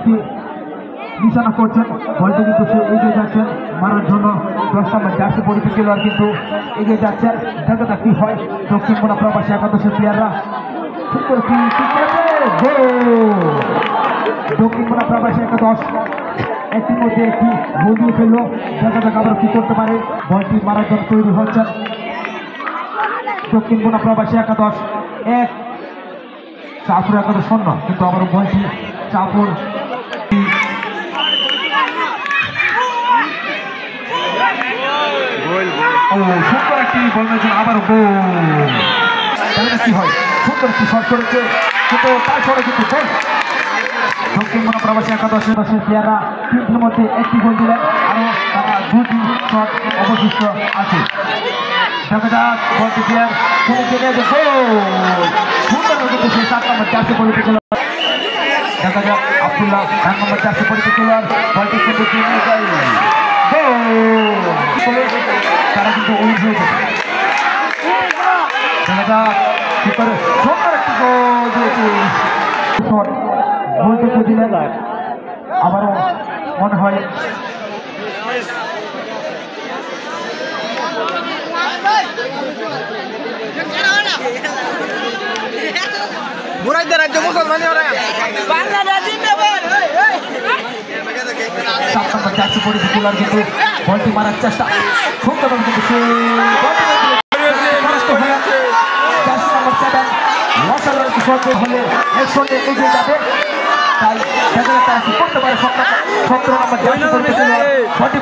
বলটিকে নিশানা করছেন, বলটি কিন্তু সে এগিয়ে যাচ্ছেন মারার জন্য। 10 নম্বর জার্সি পরিচিত খেলোয়াড় কিন্তু এগিয়ে যাচ্ছেন। দেখা যাক কি হয়। দক্ষিণ কোনা প্রবাসী একাদশের প্লেয়াররা দক্ষিণ কোনা প্রবাসী একাদশ একটির মধ্যে একটি গোল দিয়ে ফেললো। দেখা যাক আবার কি করতে পারে। বলটি মারার জন্য তৈরি হচ্ছেন দক্ষিণ কোনা প্রবাসী একাদশ 1, চাঁদপুর একাদশ 0। কিন্তু আবার বলটি চাঁদপুর সুন্দর একটি বল মেরেছেন, আবার গোল। কি হয়, সুন্দর একটি শট করেছে কিন্তু তারপরে কিন্তু গোল। দক্ষিণ কোনা প্রবাসী একাদশের প্লেয়াররা 3টির মধ্যে একটি গোল দিলেন, আরো তারা 2টি শট অবশিষ্ট আছে। দেখা যাক বলটি প্লেয়ার কোন জায়গায় সুন্দর কিন্তু সে 7 নম্বর জার্সি পরিচিত খেলোয়াড়। দেখা যাক আব্দুল্লাহ 4 নম্বর জার্সি পরিচিত খেলোয়াড় বলটি কিন্তু নিয়ে যায়। তারা কিন্তু উইন হয়েছে। দেখা যাক কি করে সুন্দর একটি গোল দিয়েছে। গোলটুকু দিলেন, আবারও মনে হয় রাজ্য মুসলমান জার্সি পরিচিত খেলোয়াড় কিন্তু বলটি মারার চেষ্টা সুন্দর কিন্তু সে হলে এর সঙ্গে এগিয়ে যাবে। তাই দেখা যাক তারা কি করতে পারে। 17 নম্বর জার্সি পরিচিত খেলোয়াড় বলটি